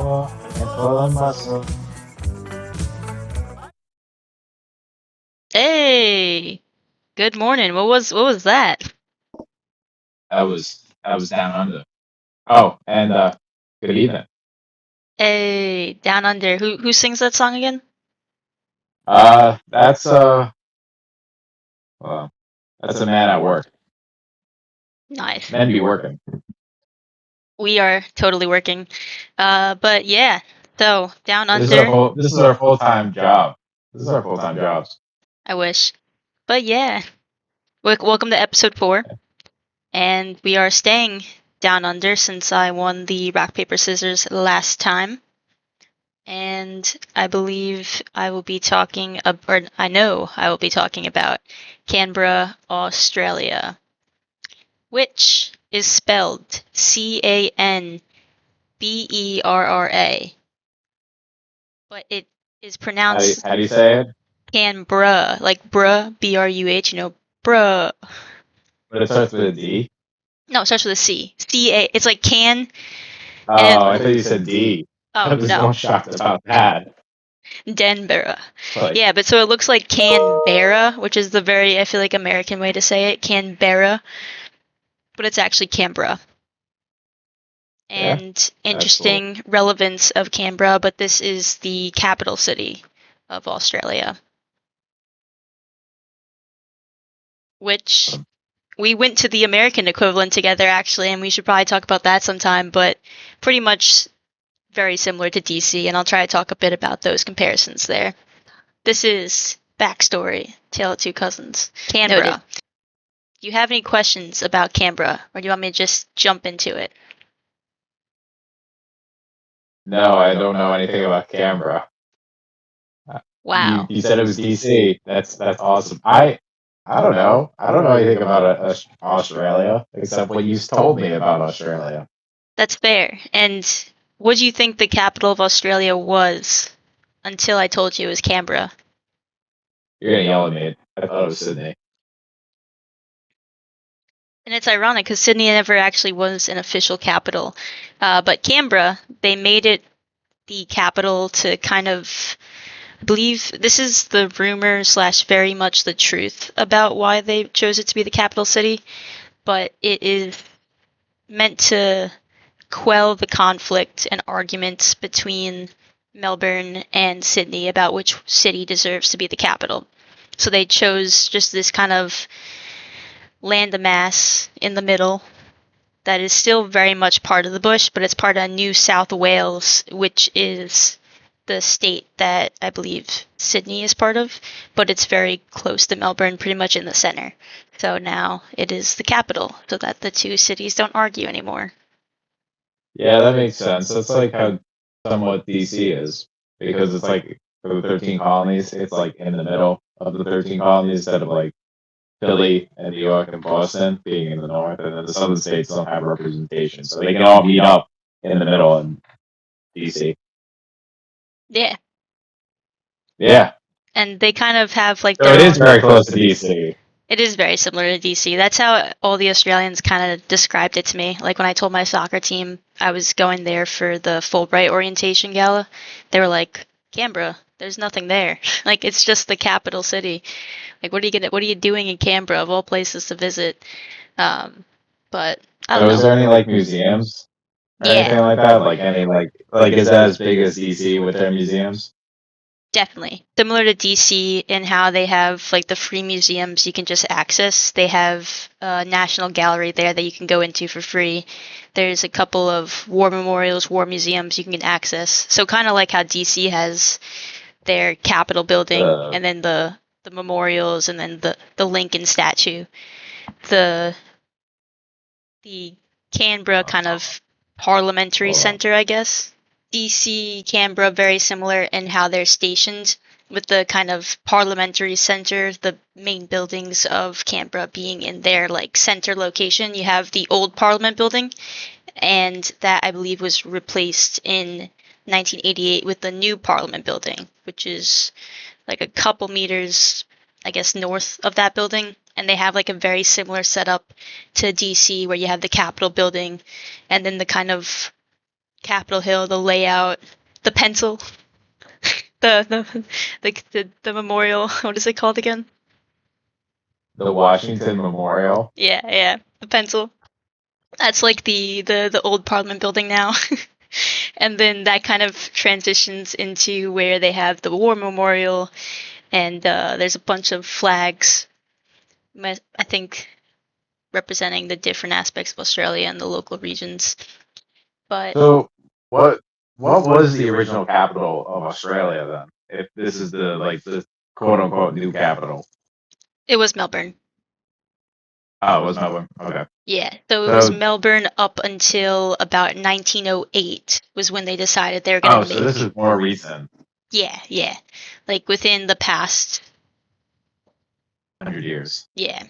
power and full of muscle. Hey, good morning. What was that? That was down under. Oh, and good evening. Hey, Down Under. Who sings that song again? That's well, that's a man at work. Nice. Men be working. We are totally working. But yeah. So Down This is our Under. full. This is our full time job. This is our full time jobs. I wish. But yeah. Welcome to episode 4, and we are staying Down Under since I won the rock paper scissors last time. And I believe I will be talking, or I know I will be talking about Canberra, Australia, which is spelled Canberra, but it is pronounced How do you say it? Canberra, like bruh, BRUH, bruh. But it starts with a D. No, it starts with a C. C-A, it's like can, Oh, and I thought you said D. I oh was no, more shocked about that. Denbera. Like, Yeah, but so it looks like Canberra, which is the very, I feel like, American way to say it, Canberra, but it's actually Canberra. yeah, And that's cool. interesting relevance of Canberra, but this is the capital city of Australia, which we went to the American equivalent together actually, and we should probably talk about that sometime, but pretty much very similar to DC, and I'll try to talk a bit about those comparisons there. This is Backstory, Tale of Two Cousins, Canberra. Noted. Do you have any questions about Canberra, or do you want me to just jump into it? No, I don't know anything about Canberra. Wow. You said it was DC. That's awesome. I don't know. I don't know anything about Australia except what you told me about Australia. That's fair. And what do you think the capital of Australia was until I told you it was Canberra? You're gonna yell at me. I thought it was Sydney. And it's ironic because Sydney never actually was an official capital. But Canberra, they made it the capital to kind of believe this is the rumor slash very much the truth about why they chose it to be the capital city. But it is meant to quell the conflict and arguments between Melbourne and Sydney about which city deserves to be the capital. So they chose just this kind of landmass in the middle that is still very much part of the bush, but it's part of New South Wales, which is the state that I believe Sydney is part of, but it's very close to Melbourne, pretty much in the center. So now it is the capital, so that the two cities don't argue anymore. Yeah, that makes sense. That's like how somewhat DC is because it's like for the 13 colonies, it's like in the middle of the 13 colonies instead of like Philly and New York and Boston being in the north, and then the southern states don't have representation, so they can all meet up in the middle in DC. Yeah. Yeah. And they kind of have like So it is very close to DC. It is very similar to DC. That's how all the Australians kind of described it to me. Like when I told my soccer team I was going there for the Fulbright orientation gala, they were like, Canberra, there's nothing there. Like it's just the capital city. Like what are you doing in Canberra of all places to visit? But I don't know. Is there any like museums or anything like that? Like any like is that as big as DC with their museums? Definitely. Similar to DC in how they have like the free museums you can just access. They have a national gallery there that you can go into for free. There's a couple of war memorials, war museums you can access. So kind of like how DC has their Capitol building and then the memorials and then the Lincoln statue. The Canberra kind of parliamentary center, I guess. DC, Canberra, very similar in how they're stationed, with the kind of parliamentary center, the main buildings of Canberra being in their like center location. You have the old Parliament building, and that I believe was replaced in 1988 with the new Parliament building, which is like a couple meters, I guess, north of that building. And they have like a very similar setup to DC, where you have the Capitol building and then the kind of Capitol Hill, the layout, the pencil, the memorial. What is it called again? The Washington Memorial. Yeah, the pencil. That's like the old Parliament building now. And then that kind of transitions into where they have the war memorial, and there's a bunch of flags, I think, representing the different aspects of Australia and the local regions. But So what was the original capital of Australia then? If this is the quote unquote new capital. it was Melbourne. Oh, it was Melbourne. Okay. Yeah, so it was Melbourne up until about 1908 was when they decided they were going to make. So this is more recent. Yeah, like within the past 100 years. Yeah,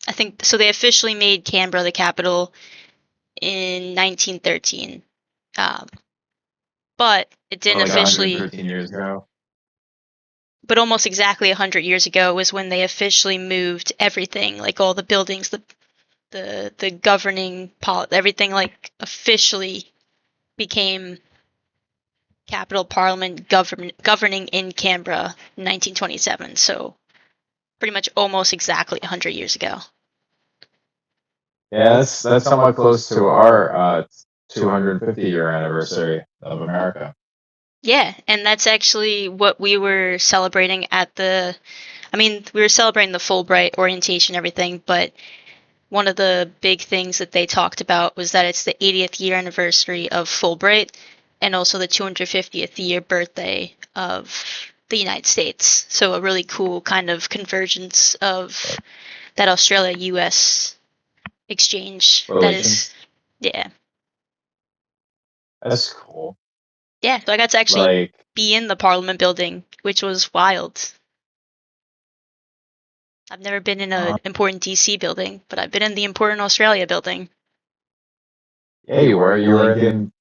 I think so. They officially made Canberra the capital in 1913, but it didn't like officially. 113 years ago. But almost exactly 100 years ago was when they officially moved everything, like all the buildings, the governing everything, like officially became capital parliament governing in Canberra in 1927. So pretty much almost exactly 100 years ago. Yeah, that's somewhat close to our 250-year anniversary of America. Yeah, and that's actually what we were celebrating at the. I mean, we were celebrating the Fulbright orientation, everything, but one of the big things that they talked about was that it's the 80th year anniversary of Fulbright and also the 250th year birthday of the United States. So a really cool kind of convergence of that Australia-US exchange. Relations. Yeah. That's cool. Yeah, so I got to actually be in the Parliament building, which was wild. I've never been in an important DC building, but I've been in the important Australia building. Yeah, you were. You were in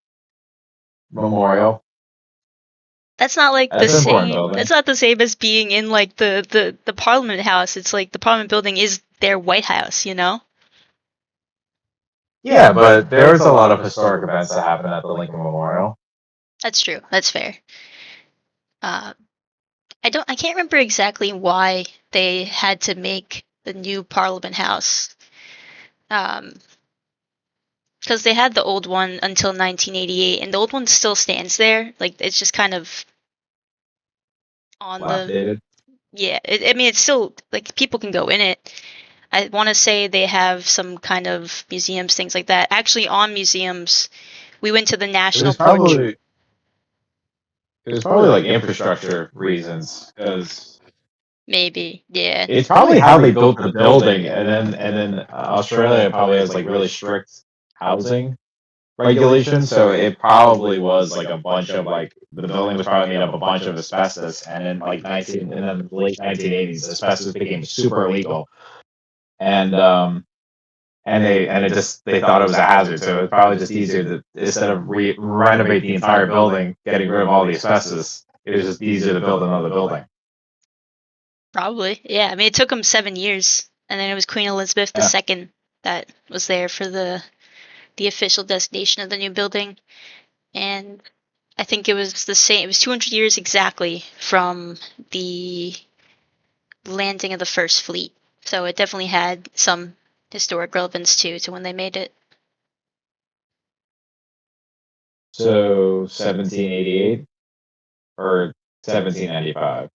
Memorial. That's not like the same. That's not the same as being in like the Parliament House. It's like the Parliament building is their White House, you know? Yeah, but there's a lot of historic events that happen at the Lincoln Memorial. That's true. That's fair. I can't remember exactly why they had to make the new Parliament House. Because they had the old one until 1988, and the old one still stands there. Like it's just kind of on Updated. Yeah. I mean, it's still like people can go in it. I want to say they have some kind of museums, things like that. Actually, on museums, we went to the National Portrait. It was probably like infrastructure reasons, because maybe, yeah. It's probably how they built the building, and then Australia probably has like really strict housing regulations, so it probably was like a bunch of like the building was probably made up a bunch of asbestos, and in like in the late 1980s, asbestos became super illegal, and they thought it was a hazard, so it's probably just easier to, instead of renovate the entire building, getting rid of all the asbestos, it was just easier to build another building. Probably, yeah. I mean, it took them 7 years, and then it was Queen Elizabeth II that was there for the official designation of the new building, and I think it was the same. It was 200 years exactly from the landing of the first fleet, so it definitely had some historic relevance too to when they made it. So 1788 or 1795?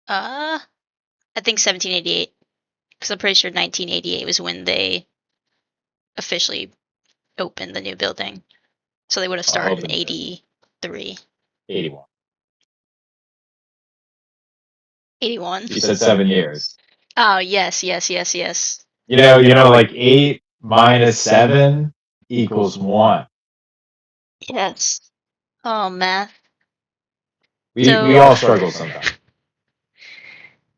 I think 1788, because I'm pretty sure 1988 was when they officially opened the new building. So they would have started in 83. 81. 81. You said 7 years. Oh, yes. You know, like 8 minus 7 equals 1. Yes. Oh, math. We all struggle sometimes.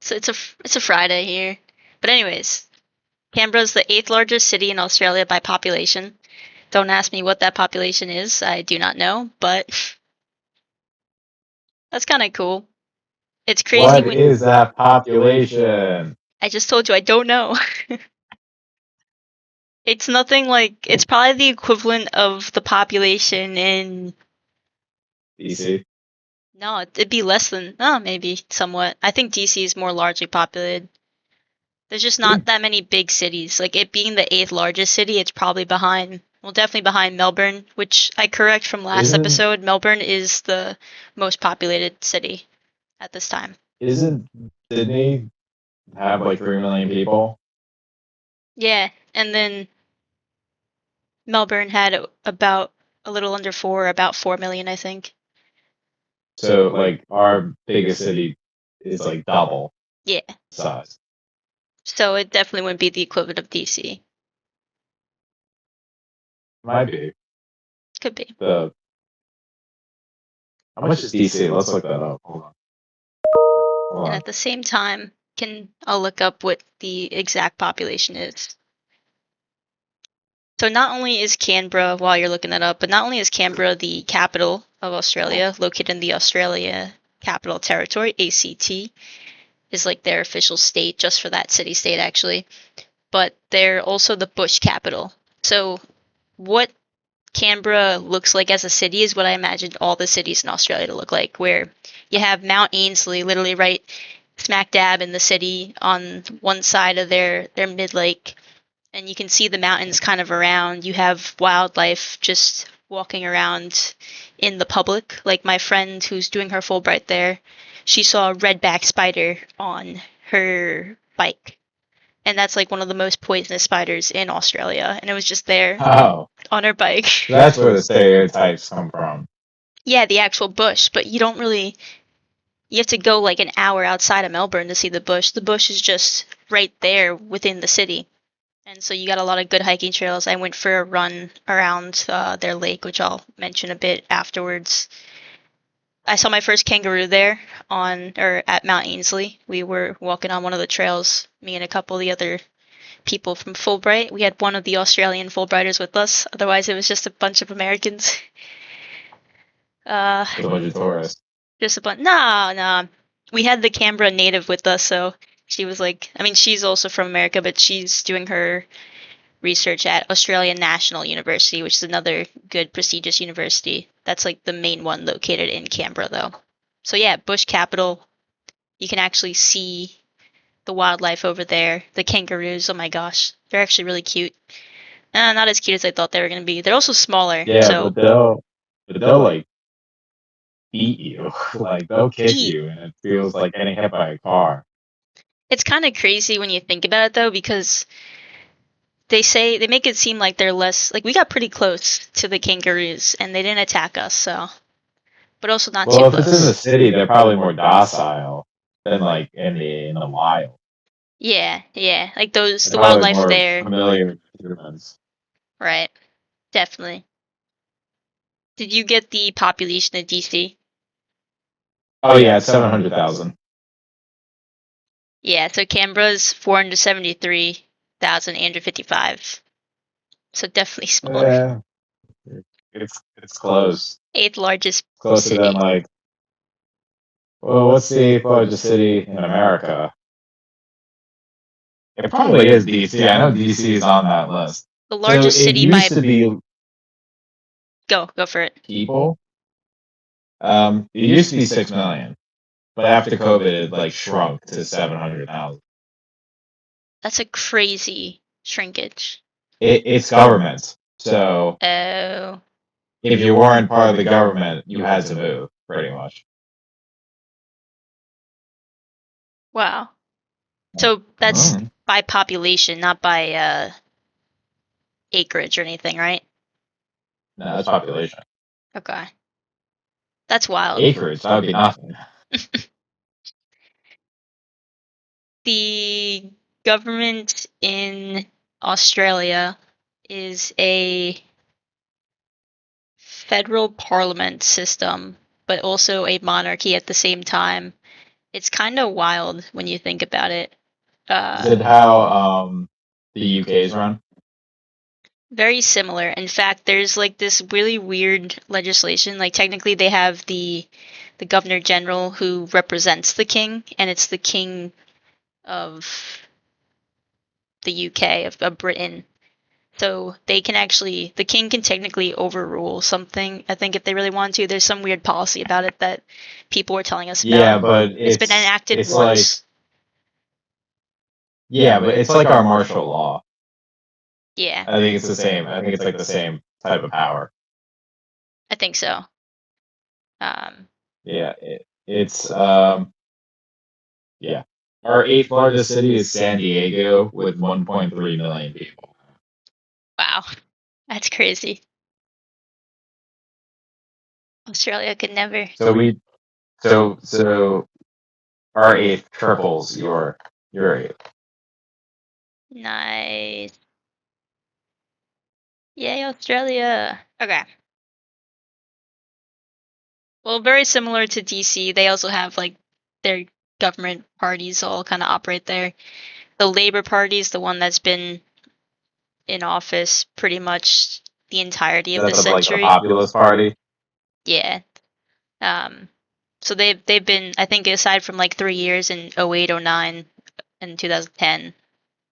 So it's a Friday here. But anyways, Canberra's the 8th largest city in Australia by population. Don't ask me what that population is. I do not know, but that's kind of cool. It's crazy. What is that population? I just told you I don't know. It's nothing like, it's probably the equivalent of the population in, DC. no, it'd be less than, maybe somewhat. I think DC is more largely populated. There's just not that many big cities. Like, it being the 8th largest city, it's probably behind, well, definitely behind Melbourne, which I correct from last episode. Melbourne is the most populated city at this time. Isn't Sydney have like 3 million people? Yeah, and then Melbourne had about a little under 4, about 4 million, I think. So like our biggest city is like double Yeah. size. So it definitely wouldn't be the equivalent of DC. Might be. Could be. How much is DC? Let's look that up. Hold And on. at the same time, I'll look up what the exact population is. So not only is Canberra, while you're looking that up, but not only is Canberra the capital of Australia, located in the Australia Capital Territory, ACT, is like their official state just for that city-state actually, but they're also the bush capital. So what Canberra looks like as a city is what I imagined all the cities in Australia to look like, where you have Mount Ainslie literally right smack dab in the city on one side of their mid-lake, and you can see the mountains kind of around. You have wildlife just walking around in the public. Like my friend who's doing her Fulbright there, she saw a redback spider on her bike. And that's like one of the most poisonous spiders in Australia. And it was just there on her bike. That's where the stereotypes come from. Yeah, the actual bush. But you don't really, you have to go like an hour outside of Melbourne to see the bush. The bush is just right there within the city. And so you got a lot of good hiking trails. I went for a run around their lake, which I'll mention a bit afterwards. I saw my first kangaroo there at Mount Ainslie. We were walking on one of the trails, me and a couple of the other people from Fulbright. We had one of the Australian Fulbrighters with us. Otherwise, it was just a bunch of Americans. A bunch of tourists. Just a bunch. No. We had the Canberra native with us, so she was like, I mean, she's also from America, but she's doing her research at Australian National University, which is another good prestigious university. That's like the main one located in Canberra, though. So yeah, bush capital. You can actually see the wildlife over there. The kangaroos, oh my gosh, they're actually really cute. Not as cute as I thought they were going to be. They're also smaller. Yeah, so but they'll like beat you. Like they'll kick you, and it feels like getting hit by a car. It's kind of crazy when you think about it, though, because they make it seem like they're less, like we got pretty close to the kangaroos and they didn't attack us, so, but also not too close. Well, if it's in the city, they're probably more docile than like in the wild. Yeah, like the wildlife more there. Familiar with humans. Right, definitely. Did you get the population of DC? Oh yeah, it's 700,000. Yeah, so Canberra's 473,855. So definitely smaller. Yeah, it's close. 8th largest Closer city. than like, well, what's the 8th largest city in America? It probably is DC. I know DC is on that list. The largest city it used to be. Go for it. People. It used to be 6 million, but after COVID, it like shrunk to 700,000. That's a crazy shrinkage. It's government, so Oh. If you weren't part of the government, you had to move, pretty much. Wow. So that's by population, not by acreage or anything, right? No, that's population. Okay. That's wild. Acreage, that would be nothing. The government in Australia is a federal parliament system, but also a monarchy at the same time. It's kind of wild when you think about it. Is it how the UK is run? Very similar. In fact, there's like this really weird legislation. Like technically they have the governor general who represents the king, and it's the king of the UK, of Britain. So they can actually, the king can technically overrule something. I think if they really want to, there's some weird policy about it that people were telling us about. Yeah, but It's been enacted it's once. but it's like our martial law. Yeah, I think it's the same. I think it's like the same type of power. I think so. Yeah, it's yeah. Our eighth largest city is San Diego with 1.3 million people. Wow, that's crazy. Australia could never. So our eighth triples your eighth. Nice. Yay, Australia. Okay. Well, very similar to DC, they also have like their government parties all kind of operate there. The Labor Party is the one that's been in office pretty much the entirety of the That's like the century. populist party. Yeah. So they've been, I think, aside from like 3 years in 08, 09, and 2010,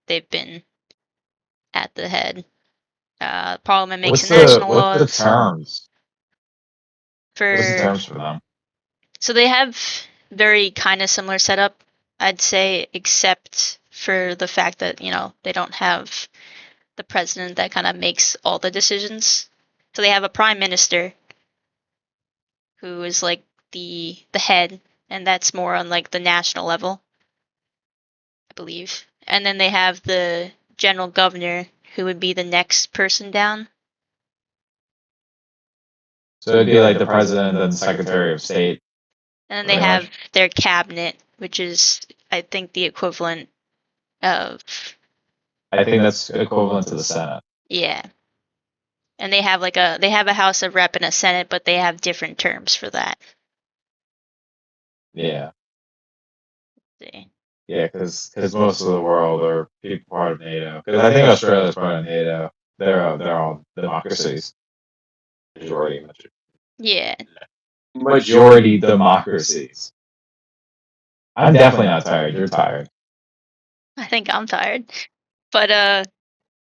they've been at the head. Parliament makes What's national the laws terms? What's the for. terms for them? So they have very kind of similar setup, I'd say, except for the fact that they don't have the president that kind of makes all the decisions. So they have a prime minister who is like the head, and that's more on like the national level, I believe. And then they have the general governor, who would be the next person down. So it'd be like the president and the secretary of state. And then they have their cabinet, which is, I think, the equivalent of. I think that's equivalent to the Senate. Yeah. And they have a House of Rep and a Senate, but they have different terms for that. Yeah. See. Yeah, because most of the world are people part of NATO. Because I think Australia's part of NATO. They're all democracies. Yeah. Majority democracies. I'm definitely not tired. You're tired. I think I'm tired. But I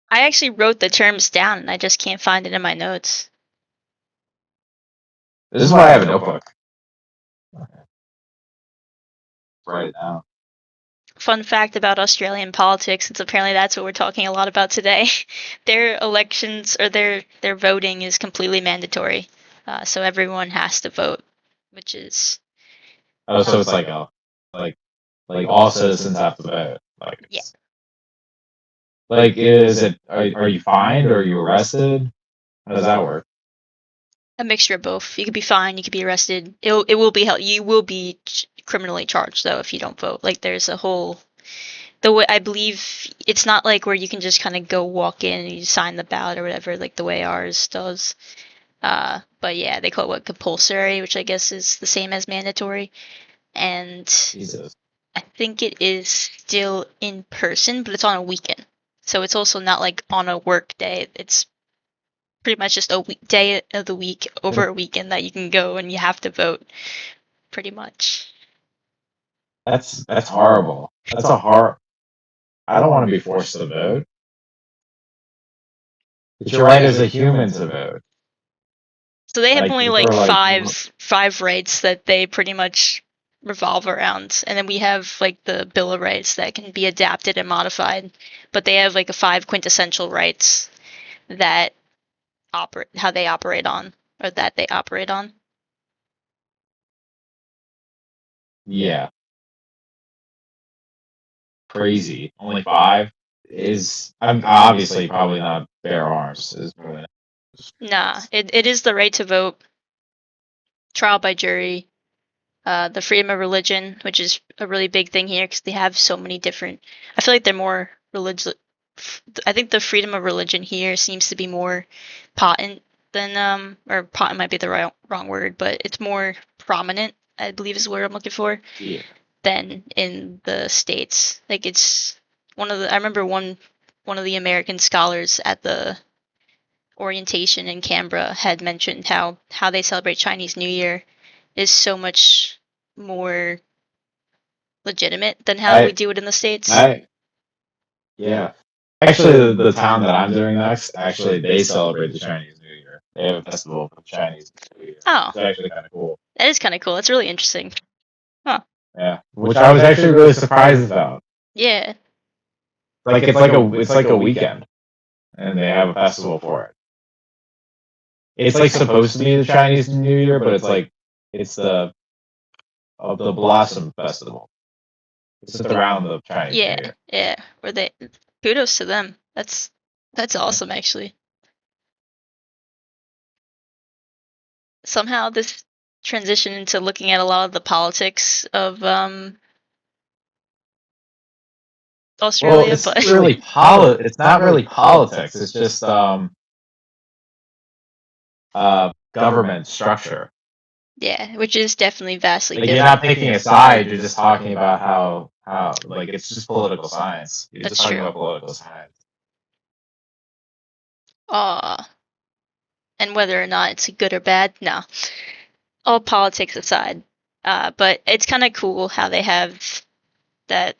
actually wrote the terms down and I just can't find it in my notes. This is why I have a notebook. Write it down. Fun fact about Australian politics, since apparently that's what we're talking a lot about today. Their elections or their voting is completely mandatory. So everyone has to vote, which is. Oh, so it's like all citizens have to vote. Yeah. Like, is it? Are you fined or are you arrested? How does that work? A mixture of both. You could be fined, you could be arrested. It will be held. You will be criminally charged though if you don't vote. Like there's a whole. The way I believe it's not like where you can just kind of go walk in and you sign the ballot or whatever, like the way ours does. But yeah, they call it what, compulsory, which I guess is the same as mandatory. And Jesus. I think it is still in person, but it's on a weekend. So it's also not like on a work day. It's pretty much just a day of the week over a weekend that you can go and you have to vote, pretty much. That's horrible. That's a horror. I don't want to be forced to vote. It's your right as a human to vote. So they have Like, only if like we're, like, five rights that they pretty much revolve around, and then we have like the Bill of Rights that can be adapted and modified, but they have like a 5 quintessential rights that operate how they operate on, or that they operate on. Yeah. Crazy. Only 5 is. I'm obviously probably not bear arms. Is probably Nah, it is the right to vote, trial by jury, the freedom of religion, which is a really big thing here because they have so many different. I feel like they're more religious. I think the freedom of religion here seems to be more potent than or potent might be the wrong word, but it's more prominent, I believe is the word I'm looking for, Yeah. than in the States. Like it's I remember one of the American scholars at the orientation in Canberra had mentioned how they celebrate Chinese New Year is so much more legitimate than how we do it in the States. Yeah. Actually, the town that I'm doing next, actually, they celebrate the Chinese New Year. They have a festival for the Chinese New Year. Oh, It's actually kind of cool. that is kind of cool. That's really interesting. Yeah, which I was actually really surprised about. Yeah. It's like a weekend, and they have a festival for it. It's like supposed to be the Chinese New Year, but it's the Blossom Festival. It's just around the Chinese New Yeah. Year. Yeah. Where they kudos to them. That's awesome actually. Somehow this transitioned into looking at a lot of the politics of Australia, Well, it's but really it's not really politics. It's just government structure. yeah, which is definitely vastly Like different. you're not picking a side. You're just talking about how like it's just political science. You're That's just talking true. about political science. And whether or not it's good or bad, no. All politics aside, but it's kind of cool how they have that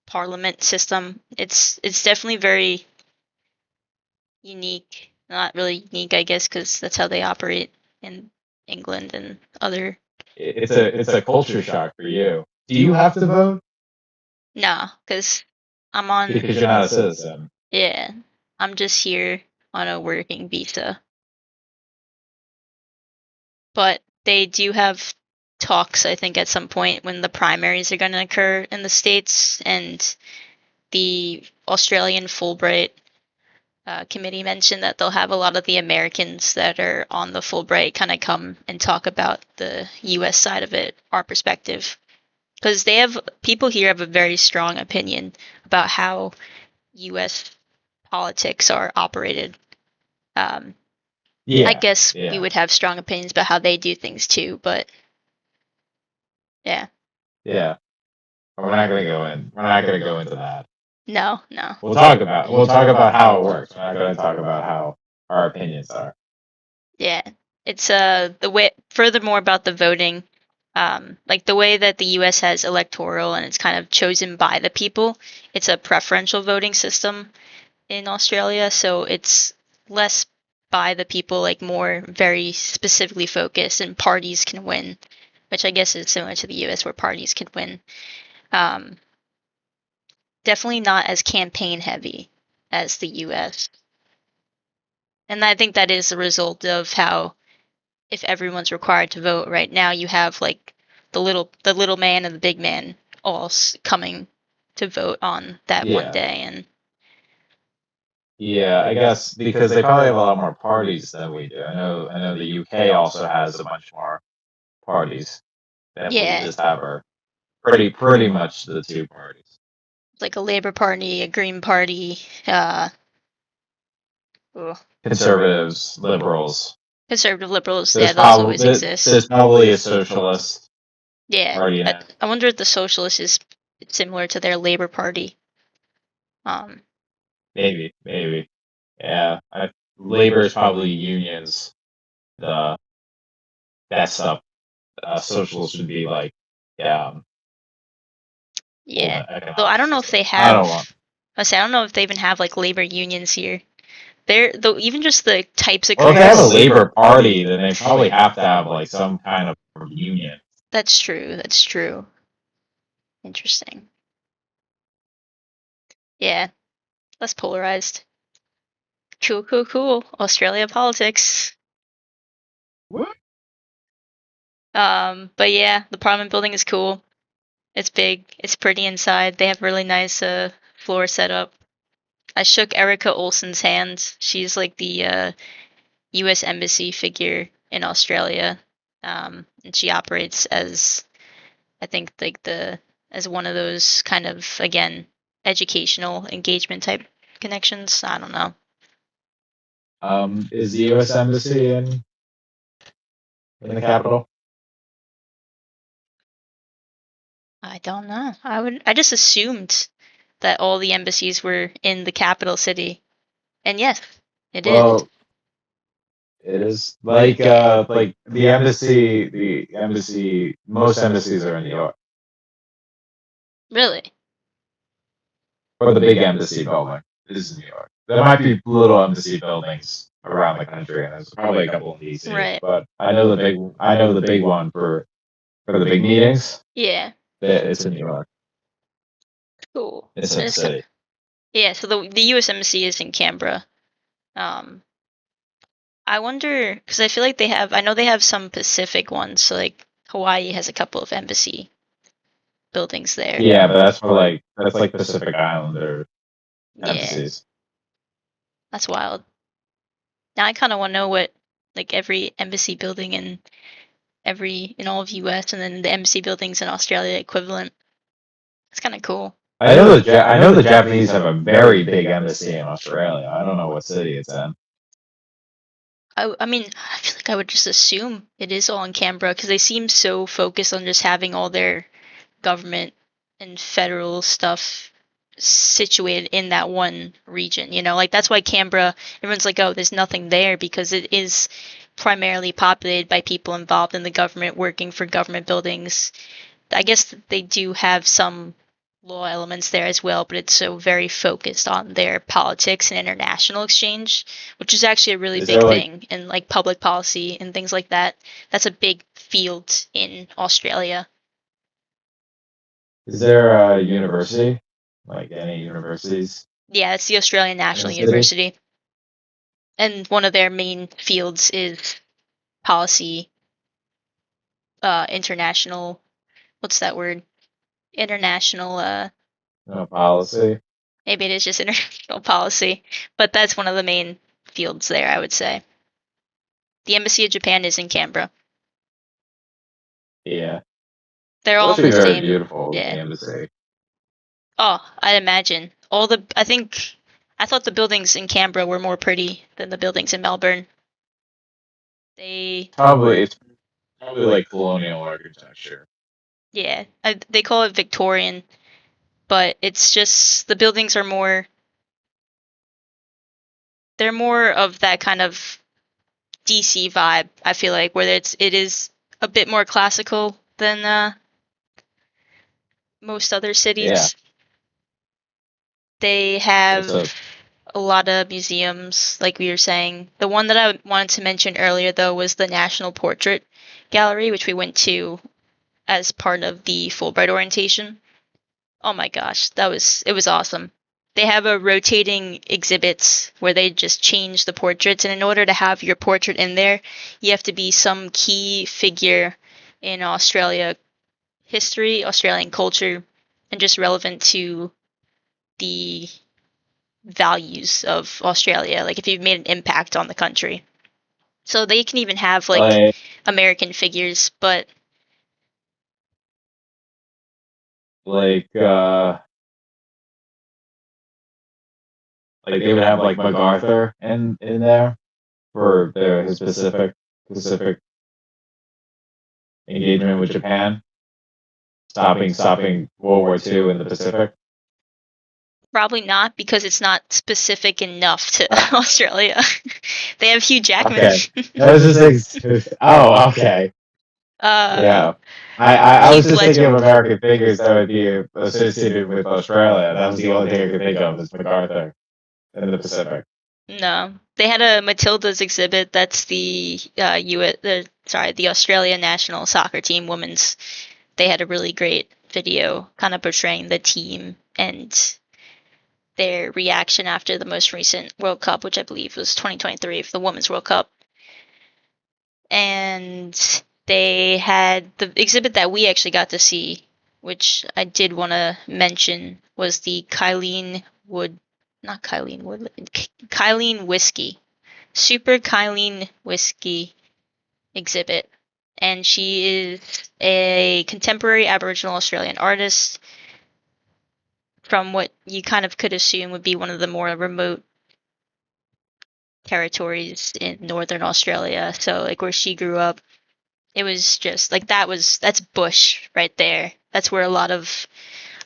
parliament system. It's definitely very unique. Not really unique, I guess, because that's how they operate in England and other. It's a culture shock for you. Do you have to vote? Nah, because I'm on. Because you're not a citizen. Yeah, I'm just here on a working visa. But they do have talks, I think, at some point when the primaries are going to occur in the States, and the Australian Fulbright committee mentioned that they'll have a lot of the Americans that are on the Fulbright kind of come and talk about the U.S. side of it, our perspective. Because people here have a very strong opinion about how U.S. politics are operated. I guess we would have strong opinions about how they do things too, but yeah. Yeah. We're not gonna go in. We're not gonna go into that. No. We'll talk about how it works. We're not gonna talk about how our opinions are. Yeah. It's the way furthermore about the voting, like the way that the US has electoral and it's kind of chosen by the people. It's a preferential voting system in Australia, so it's less by the people, like more very specifically focused, and parties can win, which I guess is similar to the US where parties can win. Um, Definitely not as campaign heavy as the US. And I think that is a result of how if everyone's required to vote right now, you have like the little man and the big man all coming to vote on that one day. And yeah, I guess because they probably have a lot more parties than we do. I know the UK also has a bunch more parties than we just have our pretty much the two parties. Like a Labour Party, a Green Party, conservatives, liberals. Conservative liberals, those always exist. There's probably a socialist. Yeah, I wonder if the socialist is similar to their Labour Party. Maybe. Yeah, Labor is probably unions. That stuff. Socialists would be like, yeah. Though I don't know if they have. I don't know if they even have like labor unions here. Though even just the types of. Well, if they have a Labor Party, then they probably have to have like some kind of union. That's true. Interesting. Yeah, less polarized. Cool. Australia politics. What? But yeah, the Parliament building is cool. It's big. It's pretty inside. They have really nice floor setup. I shook Erica Olsen's hand. She's like the U.S. Embassy figure in Australia, and she operates as, I think, like as one of those kind of, again, educational engagement type connections. I don't know. Is the U.S. Embassy in the capital? I don't know. I just assumed that all the embassies were in the capital city, and yes, it is. It is like the embassy. Most embassies are in New York. Really? Or the big embassy building is New York. There might be little embassy buildings around the country, and there's probably a couple in DC. Right. But I know the big one for the big meetings. Yeah. It's in New York. Cool. It's in the city. Yeah. So the U.S. embassy is in Canberra. I wonder because I feel like I know they have some Pacific ones. So like Hawaii has a couple of embassy buildings there. Yeah, but that's like Pacific Islander embassies. That's wild. Now I kind of want to know what like every embassy building in all of US and then the embassy buildings in Australia equivalent. It's kind of cool. I know the Japanese have a very big embassy in Australia. I don't know what city it's in. I mean, I feel like I would just assume it is all in Canberra because they seem so focused on just having all their government and federal stuff situated in that one region. Like that's why Canberra, everyone's like, oh, there's nothing there because it is primarily populated by people involved in the government working for government buildings. I guess they do have some law elements there as well, but it's so very focused on their politics and international exchange, which is actually a really big thing in like public policy and things like that. That's a big field in Australia. Is there a university? Like any universities? Yeah, it's the Australian National University. And one of their main fields is policy, international, what's that word? International, policy. Maybe it is just international policy, but that's one of the main fields there, I would say. The Embassy of Japan is in Canberra. Yeah. They're all the very same. Beautiful, the embassy. Oh, I'd imagine. I thought the buildings in Canberra were more pretty than the buildings in Melbourne. It's probably like colonial architecture. Yeah, they call it Victorian, but it's just the buildings are more. They're more of that kind of DC vibe. I feel like where it is a bit more classical than most other cities. Yeah. They have a lot of museums, like we were saying. The one that I wanted to mention earlier, though, was the National Portrait Gallery, which we went to as part of the Fulbright orientation. Oh my gosh, it was awesome. They have a rotating exhibits where they just change the portraits, and in order to have your portrait in there, you have to be some key figure in Australia history, Australian culture, and just relevant to the values of Australia, like if you've made an impact on the country. So they can even have like American figures, but like they would have like MacArthur in there for his Pacific engagement with Japan, stopping World War II in the Pacific. Probably not because it's not specific enough to Australia. They have Hugh Jackman. Okay. Oh, okay. Yeah. I was just thinking of American figures that would be associated with Australia. That was the only thing I could think of is MacArthur in the Pacific. No, they had a Matilda's exhibit. That's the the Australia national soccer team women's. They had a really great video, kind of portraying the team and their reaction after the most recent World Cup, which I believe was 2023 for the Women's World Cup. And they had the exhibit that we actually got to see, which I did want to mention, was the Kylene Whiskey. Super Kylene Whiskey exhibit. And she is a contemporary Aboriginal Australian artist from what you kind of could assume would be one of the more remote territories in northern Australia. So like where she grew up, it was just like that's bush right there. That's where a lot of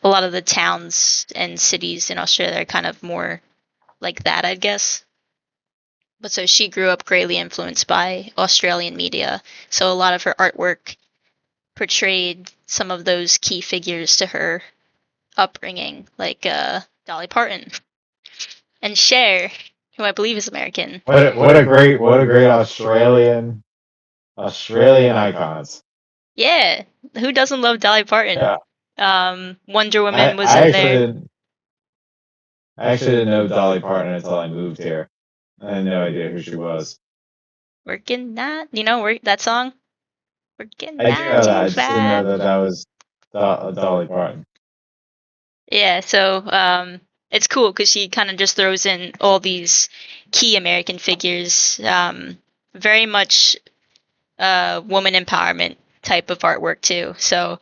the towns and cities in Australia are kind of more like that, I guess. But so she grew up greatly influenced by Australian media. So a lot of her artwork portrayed some of those key figures to her upbringing, like Dolly Parton. and Cher, who I believe is American. What a great Australian icons. Yeah, who doesn't love Dolly Parton? Yeah. Wonder Woman was in there. I actually didn't know Dolly Parton until I moved here. I had no idea who she was. Working that, that song. Working I do know that. I just didn't know 9 to 5. that was Dolly Parton. Yeah, so it's cool because she kind of just throws in all these key American figures. Very much woman empowerment type of artwork too. So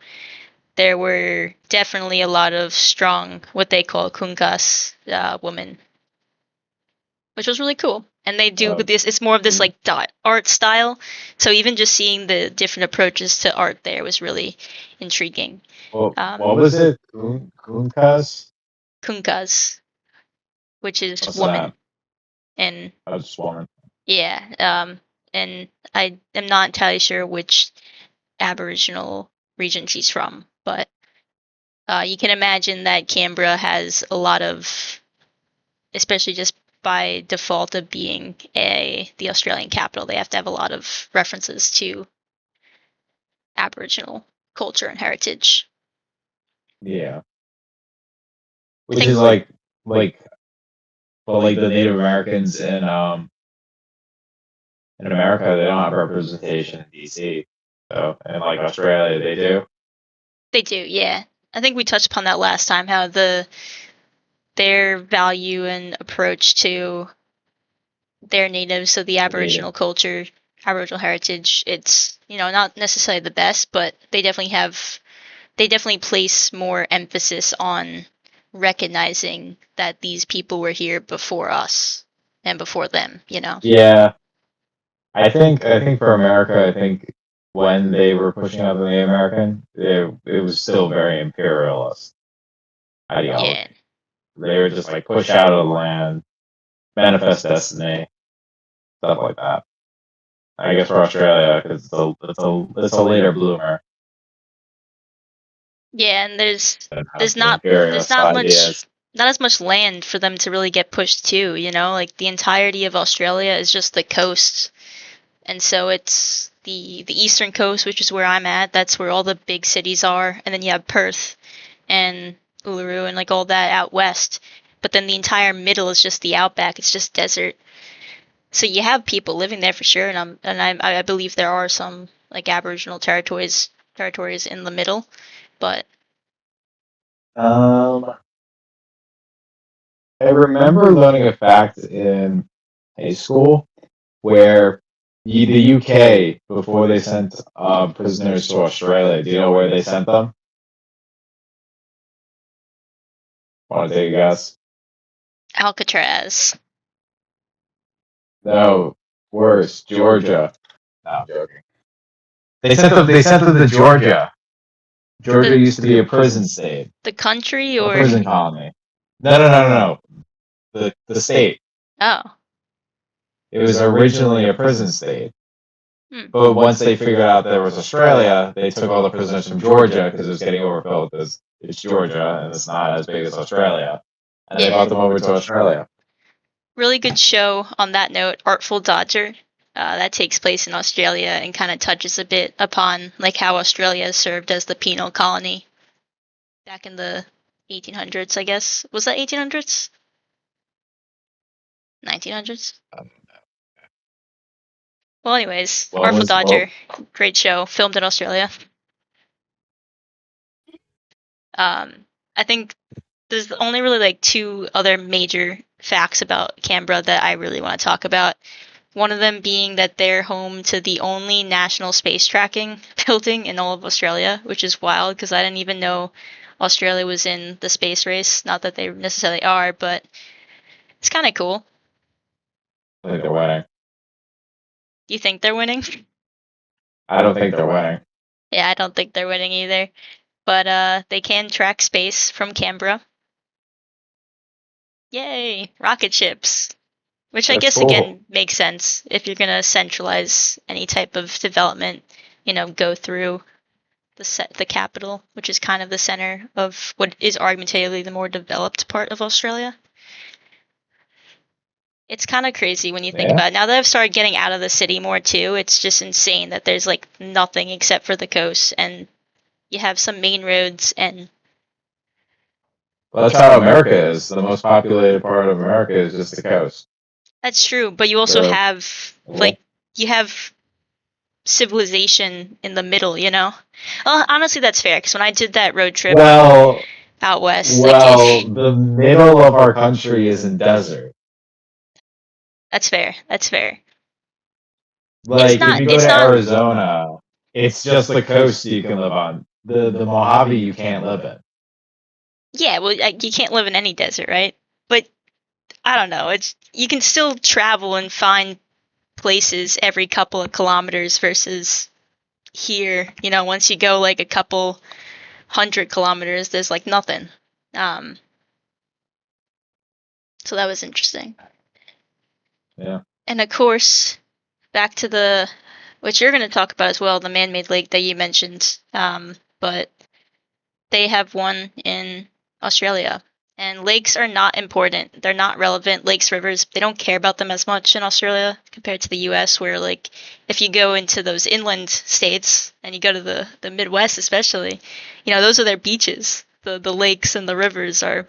there were definitely a lot of strong, what they call kunkas women, which was really cool. And they do this. It's more of this like dot art style. So even just seeing the different approaches to art there was really intriguing. What was it? Kunkas? Kunkas, which is What's woman. that? And Oh, just woman. yeah, and I am not entirely sure which Aboriginal region she's from, but you can imagine that Canberra has a lot of, especially just by default of being the Australian capital, they have to have a lot of references to Aboriginal culture and heritage. Yeah. Which is like but like the Native Americans in America, they don't have representation in DC. So in like Australia, they do. They do, yeah. I think we touched upon that last time, how their value and approach to their natives, so the Aboriginal culture, Aboriginal heritage, it's not necessarily the best, but they definitely place more emphasis on recognizing that these people were here before us and before them. Yeah. I think for America, I think when they were pushing out the Native American, it was still very imperialist ideology. Yeah. They were just like push out of the land, manifest destiny, stuff like that. I guess for Australia, because it's a later bloomer. Yeah, and there's The not imperialist ideas. not as much land for them to really get pushed to. Like the entirety of Australia is just the coast, and so it's the eastern coast, which is where I'm at. That's where all the big cities are, and then you have Perth and Uluru and like all that out west. But then the entire middle is just the outback. It's just desert. So you have people living there for sure, and I believe there are some like Aboriginal territories in the middle, but I remember learning a fact in high school where the UK, before they sent prisoners to Australia, do you know where they sent them? Want to take a guess? Alcatraz. No, worse, Georgia. No, I'm joking. They sent them to Georgia. Georgia used to be a prison state. The country A or prison colony. No. The state. Oh. It was originally a prison state. Hmm. But once they figured out there was Australia, they took all the prisoners from Georgia because it was getting overfilled because it's Georgia and it's not as big as Australia. And they brought them over to Australia. Really good show on that note, Artful Dodger. That takes place in Australia and kind of touches a bit upon like how Australia served as the penal colony back in the 1800s, I guess. Was that 1800s? 1900s? Well, anyways, Artful Dodger, great show, filmed in Australia. I think there's only really like two other major facts about Canberra that I really want to talk about. One of them being that they're home to the only national space tracking building in all of Australia, which is wild because I didn't even know Australia was in the space race. Not that they necessarily are, but it's kind of cool. I think they're winning. You think they're winning? I don't think they're winning. Yeah, I don't think they're winning either. But they can track space from Canberra. Yay! Rocket ships. Which I guess, again, makes sense if you're going to centralize any type of development, go through the capital, which is kind of the center of what is argumentatively the more developed part of Australia. It's kind of crazy when you think Yeah. about it. Now that I've started getting out of the city more too, it's just insane that there's like nothing except for the coast, and you have some main roads, and Well, that's how America is. The most populated part of America is just the coast. that's true. But you also So, have yeah. like you have civilization in the middle, you know? Well, honestly, that's fair because when I did that road trip out west, the middle of our country is in desert. that's fair. That's fair. Like not- if you go it's to not- Arizona, it's just the coast you can live on. The Mojave you can't live in. Yeah, well, you can't live in any desert, right? But I don't know. It's you can still travel and find places every couple of kilometers versus here. You know, once you go like a couple 100 kilometers, there's like nothing. Um, so that was interesting. Yeah. And of course, back to the which you're going to talk about as well, the man-made lake that you mentioned. But they have one in Australia. And lakes are not important. They're not relevant. Lakes, rivers, they don't care about them as much in Australia compared to the US, where, like, if you go into those inland states and you go to the Midwest, especially, you know, those are their beaches. The lakes and the rivers are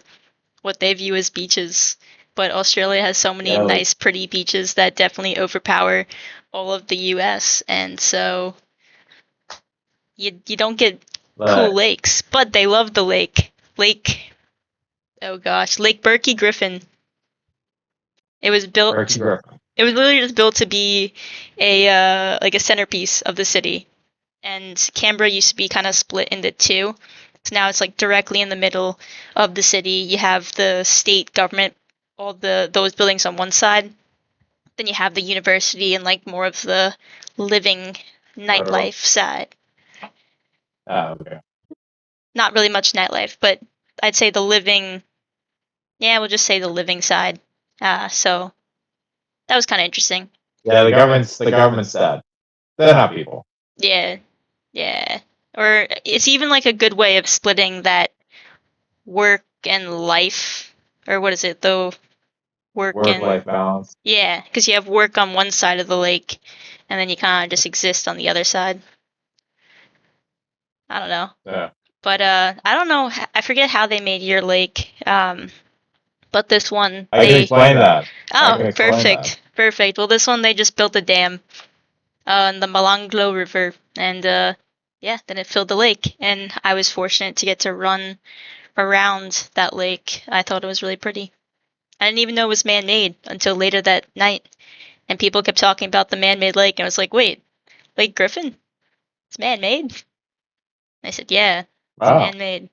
what they view as beaches. But Australia has so many nice, pretty beaches that definitely overpower all of the US. And so you don't get cool lakes, but they love the lake. Oh gosh, Lake Berkey Griffin. It was built. It was literally just built to be a like a centerpiece of the city. And Canberra used to be kind of split into two. So now it's like directly in the middle of the city. You have the state government, all those buildings on one side. Then you have the university and like more of the living nightlife side. Oh, okay. Not really much nightlife, but I'd say the living. Yeah, we'll just say the living side. So that was kind of interesting. Yeah, the government's dead. They're not people. Yeah, yeah. Or it's even like a good way of splitting that work and life, or what is it though? Work-life balance. Yeah, because you have work on one side of the lake, and then you kind of just exist on the other side. I don't know. Yeah. But I don't know. I forget how they made your lake. But this one, I can explain that. Oh, perfect, perfect. Well, this one they just built a dam on the Malanglo River, and yeah, then it filled the lake, and I was fortunate to get to run around that lake. I thought it was really pretty. I didn't even know it was man-made until later that night, and people kept talking about the man-made lake, and I was like, wait, Lake Griffin? It's man-made? And I said, yeah, it's man-made.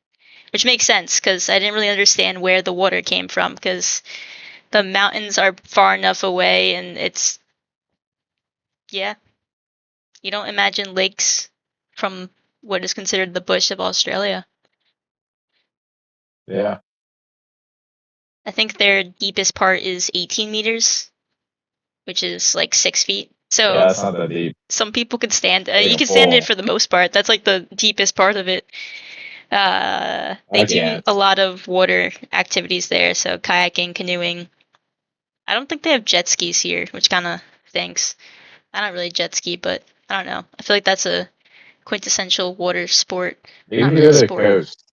Which makes sense, because I didn't really understand where the water came from, because the mountains are far enough away, and it's, yeah, you don't imagine lakes from what is considered the bush of Australia. Yeah. I think their deepest part is 18 meters, which is like 6 feet. So yeah, that's not that deep. Some people could stand. You can stand it for the most part. That's like the deepest part of it. They do a lot of water activities there, so kayaking, canoeing. I don't think they have jet skis here, which kind of stinks. I don't really jet ski, but I don't know. I feel like that's a quintessential water sport. Maybe not really the coast.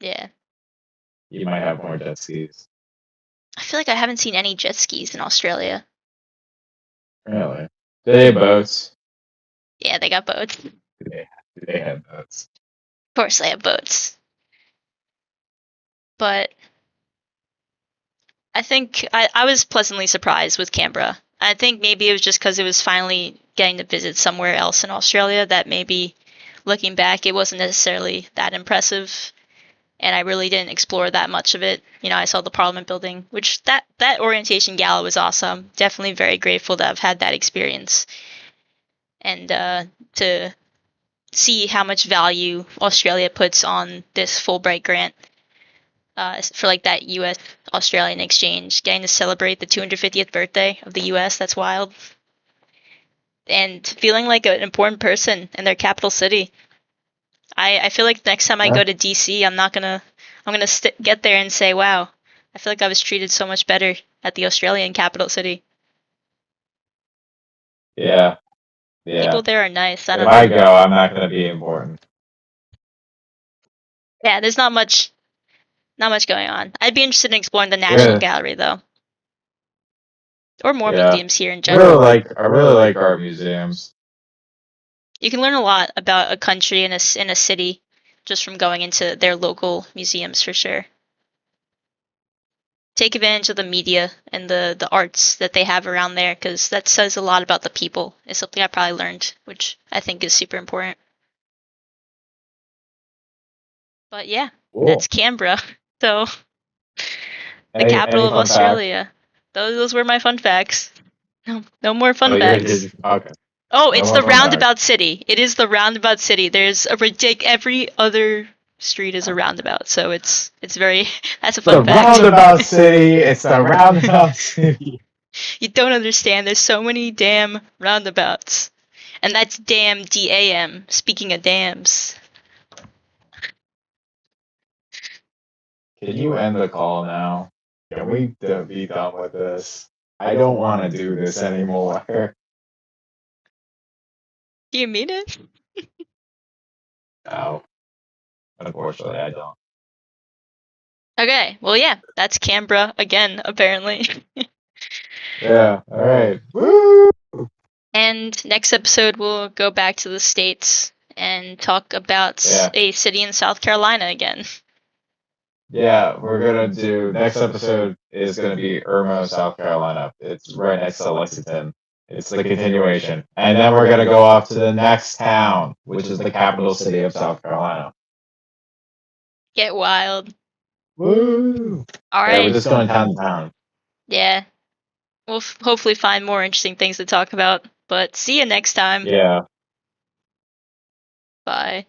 Yeah. You might have more jet skis. I feel like I haven't seen any jet skis in Australia. Really? Do they have boats? Yeah, they got boats. Do they have boats? Of course they have boats. But I think I was pleasantly surprised with Canberra. I think maybe it was just because it was finally getting to visit somewhere else in Australia that maybe looking back it wasn't necessarily that impressive, and I really didn't explore that much of it. You know, I saw the Parliament building, which that orientation gala was awesome. Definitely very grateful to have had that experience, and to see how much value Australia puts on this Fulbright grant. For like that U.S. Australian exchange, getting to celebrate the 250th birthday of the U.S. That's wild, and feeling like an important person in their capital city. I feel like next time I go to D.C., I'm gonna get there and say, wow, I feel like I was treated so much better at the Australian capital city. Yeah. Yeah. People there are nice. I If don't I know. go, I'm not going to be important. Yeah, there's not much going on. I'd be interested in exploring the National Gallery though, or more museums here in general. I really like art museums. You can learn a lot about a country in a city just from going into their local museums for sure. Take advantage of the media and the arts that they have around there because that says a lot about the people. It's something I probably learned, which I think is super important. But yeah, that's Canberra. So the capital of Australia. Those were my fun facts. No more fun facts. Okay. Oh, it's the roundabout city. It is the roundabout city. There's a every other street is a roundabout, so it's very that's a fun fact. Roundabout city. It's the roundabout city. You don't understand. There's so many damn roundabouts, and that's damn DAM. Speaking of dams. Can you end the call now? Can we be done with this? I don't want to do this anymore. Do you mean it? No. Unfortunately, I don't. Okay, well, yeah, that's Canberra again, apparently. Yeah, alright. Woo! And next episode, we'll go back to the States and talk about a city in South Carolina again. Yeah, we're going to do, next episode is going to be Irmo, South Carolina. It's right next to Lexington. It's the continuation. And then we're going to go off to the next town, which is the capital city of South Carolina. Get wild. Woo! All right. Yeah, we're just going town to town. Yeah. We'll hopefully find more interesting things to talk about. But see you next time. Yeah. Bye.